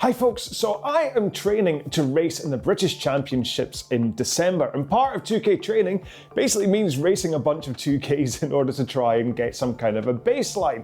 Hi folks, so I am training to race in the British Championships in December, and part of 2K training basically means racing a bunch of 2Ks in order to try and get some kind of a baseline.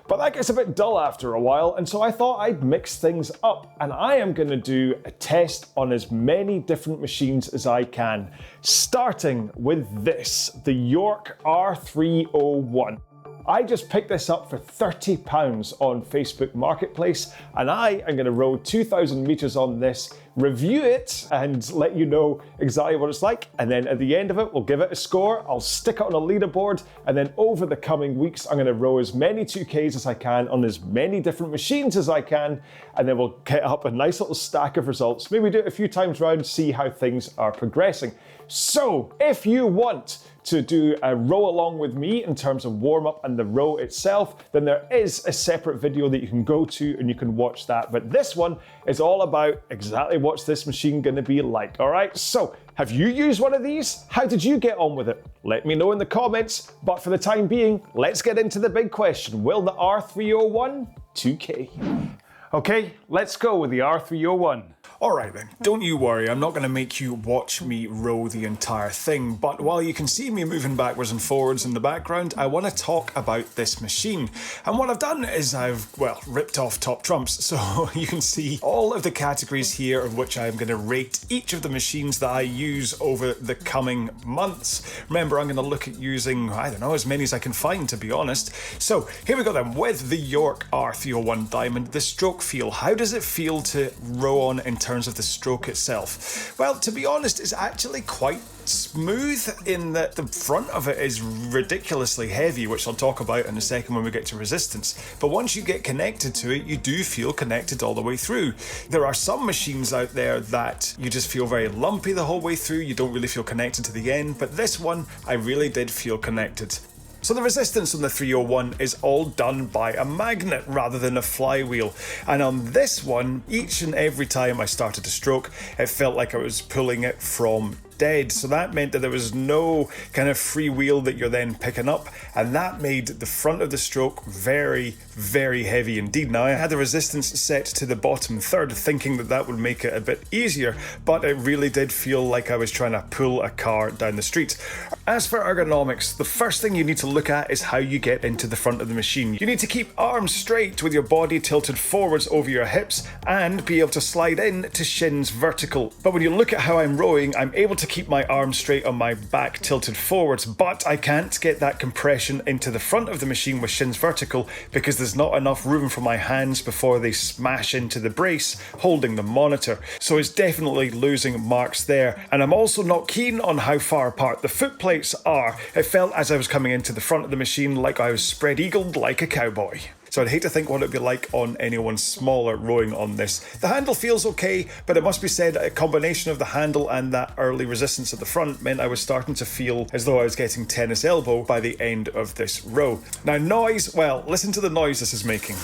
But that gets a bit dull after a while, and so I thought I'd mix things up, and I am going to do a test on as many different machines as I can, starting with this, the York R301. I just picked this up for £30 on Facebook Marketplace, and I am going to row 2,000 meters on this, review it, and let you know exactly what it's like. And then at the end of it, we'll give it a score. I'll stick it on a leaderboard, and then over the coming weeks, I'm going to row as many 2Ks as I can on as many different machines as I can, and then we'll get up a nice little stack of results. Maybe do it a few times round, see how things are progressing. So if you want to do a row along with me in terms of warm up and the row itself, then there is a separate video that you can go to and you can watch that. But this one is all about exactly what's this machine going to be like. All right, so have you used one of these? How did you get on with it? Let me know in the comments. But for the time being, let's get into the big question. Will the R301 2K? Okay, let's go with the R301. Alright then, don't you worry, I'm not going to make you watch me row the entire thing, but while you can see me moving backwards and forwards in the background, I want to talk about this machine. And what I've done is I've, well, ripped off top trumps, so you can see all of the categories here of which I'm going to rate each of the machines that I use over the coming months. Remember, I'm going to look at using, I don't know, as many as I can find, to be honest. So here we go then, with the York R301 Diamond, the stroke feel. How does it feel to row on in terms of the stroke itself? Well, to be honest, it's actually quite smooth in that the front of it is ridiculously heavy, which I'll talk about in a second when we get to resistance. But once you get connected to it, you do feel connected all the way through. There are some machines out there that you just feel very lumpy the whole way through, you don't really feel connected to the end, but this one, I really did feel connected. So the resistance on the 301 is all done by a magnet rather than a flywheel. And on this one, each and every time I started to stroke, it felt like I was pulling it from dead. So that meant that there was no kind of free wheel that you're then picking up, and that made the front of the stroke very, very heavy indeed. Now I had the resistance set to the bottom third, thinking that that would make it a bit easier, but it really did feel like I was trying to pull a car down the street. As for ergonomics, the first thing you need to look at is how you get into the front of the machine. You need to keep arms straight with your body tilted forwards over your hips and be able to slide in to shins vertical. But when you look at how I'm rowing, I'm able to keep my arms straight on my back tilted forwards, but I can't get that compression into the front of the machine with shins vertical because there's not enough room for my hands before they smash into the brace holding the monitor. So it's definitely losing marks there. And I'm also not keen on how far apart the foot plates are. It felt as I was coming into the front of the machine like I was spread-eagled like a cowboy. So I'd hate to think what it'd be like on anyone smaller rowing on this. The handle feels okay, but it must be said a combination of the handle and that early resistance at the front meant I was starting to feel as though I was getting tennis elbow by the end of this row. Now noise, well, listen to the noise this is making.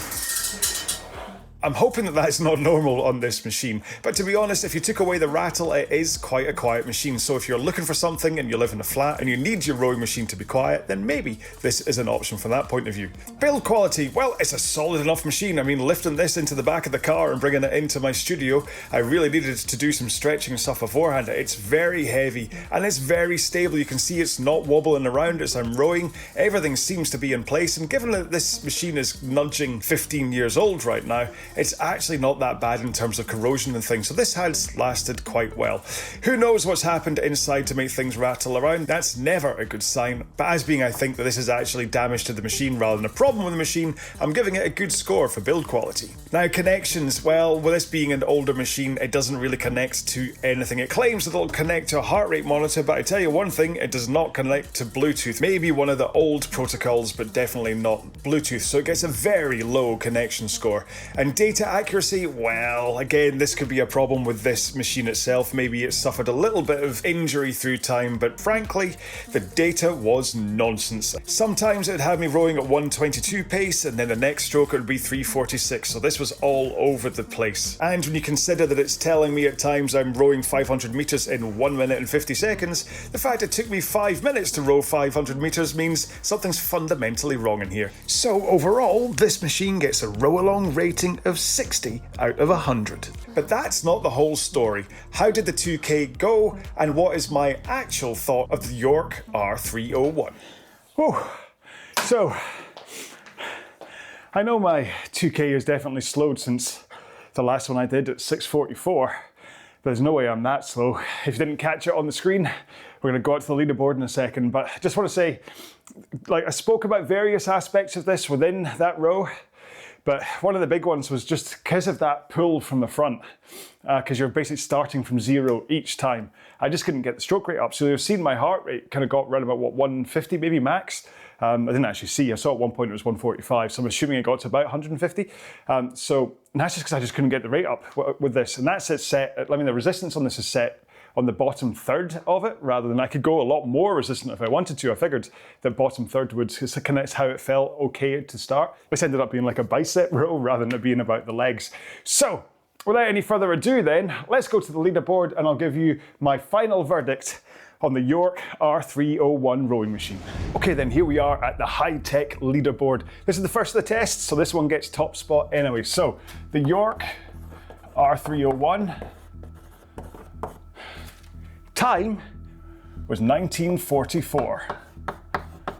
I'm hoping that that's not normal on this machine, but to be honest, if you took away the rattle, it is quite a quiet machine. So if you're looking for something and you live in a flat and you need your rowing machine to be quiet, then maybe this is an option from that point of view. Build quality, well, it's a solid enough machine. I mean, lifting this into the back of the car and bringing it into my studio, I really needed to do some stretching and stuff beforehand. It's very heavy and it's very stable. You can see it's not wobbling around as I'm rowing. Everything seems to be in place, and given that this machine is nudging 15 years old right now, it's actually not that bad in terms of corrosion and things, so this has lasted quite well. Who knows what's happened inside to make things rattle around? That's never a good sign, but as being I think that this is actually damage to the machine rather than a problem with the machine, I'm giving it a good score for build quality. Now connections, well, with this being an older machine, it doesn't really connect to anything. It claims that it'll connect to a heart rate monitor, but I tell you one thing, it does not connect to Bluetooth. Maybe one of the old protocols, but definitely not Bluetooth, so it gets a very low connection score. And data accuracy, well, again, this could be a problem with this machine itself. Maybe it suffered a little bit of injury through time, but frankly, the data was nonsense. Sometimes it'd have me rowing at 122 pace, and then the next stroke it would be 346, so this was all over the place. And when you consider that it's telling me at times I'm rowing 500 meters in 1 minute and 50 seconds, the fact it took me 5 minutes to row 500 meters means something's fundamentally wrong in here. So overall, this machine gets a row along rating of of 60 out of 100. But that's not the whole story. How did the 2K go, and what is my actual thought of the York R301? So, I know my 2K has definitely slowed since the last one I did at 6:44. There's no way I'm that slow. If you didn't catch it on the screen, we're gonna go out to the leaderboard in a second, but I just wanna say, like, I spoke about various aspects of this within that row, but one of the big ones was just because of that pull from the front, because you're basically starting from 0 each time. I just couldn't get the stroke rate up. So you've seen my heart rate kind of got around about, what, 150 maybe max? I didn't actually see. I saw at one point it was 145, so I'm assuming it got to about 150. So that's just because I just couldn't get the rate up with this. And that's it set, I mean, the resistance on this is set on the bottom third of it, rather than I could go a lot more resistant if I wanted to. I figured the bottom third would, because that's how it felt okay to start. This ended up being like a bicep row rather than it being about the legs. So without any further ado then, let's go to the leaderboard and I'll give you my final verdict on the York R301 rowing machine. Okay then, here we are at the high-tech leaderboard. This is the first of the tests, so this one gets top spot anyway. So the York R301 time was 1944.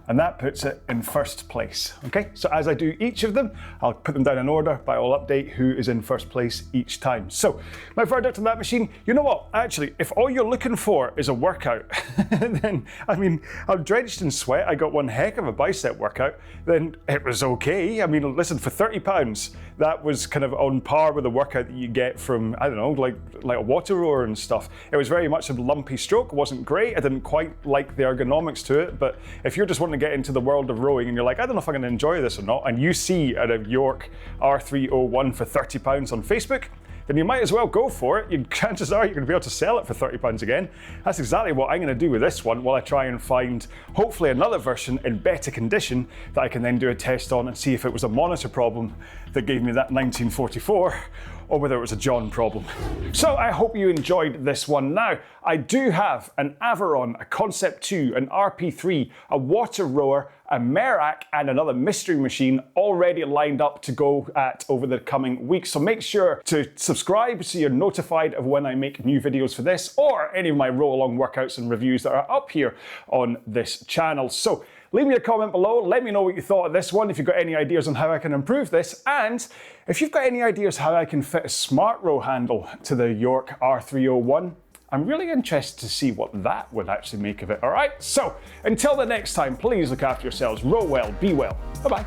And that puts it in first place. Okay, so as I do each of them, I'll put them down in order, but I'll update who is in first place each time. So my verdict on that machine, you know what, actually, if all you're looking for is a workout, then, I mean, I'm drenched in sweat, I got one heck of a bicep workout, then it was okay. I mean, listen, for £30, that was kind of on par with the workout that you get from, I don't know, like a WaterRower and stuff. It was very much a lumpy stroke, it wasn't great, I didn't quite like the ergonomics to it, but if you're just wanting to get into the world of rowing and you're like, I don't know if I'm going to enjoy this or not, and you see a York R301 for £30 on Facebook, then you might as well go for it. Chances are you're going to be able to sell it for £30 again. That's exactly what I'm going to do with this one while I try and find hopefully another version in better condition that I can then do a test on and see if it was a monitor problem that gave me that 1944 or whether it was a John problem. So I hope you enjoyed this one. Now, I do have an Aviron, a Concept 2, an RP3, a WaterRower, a Merach, and another mystery machine already lined up to go at over the coming weeks. So make sure to subscribe so you're notified of when I make new videos for this or any of my RowAlong workouts and reviews that are up here on this channel. So leave me a comment below, let me know what you thought of this one, if you've got any ideas on how I can improve this, and if you've got any ideas how I can fit a smart row handle to the York R301, I'm really interested to see what that would actually make of it, all right? So, until the next time, please look after yourselves, row well, be well, bye-bye.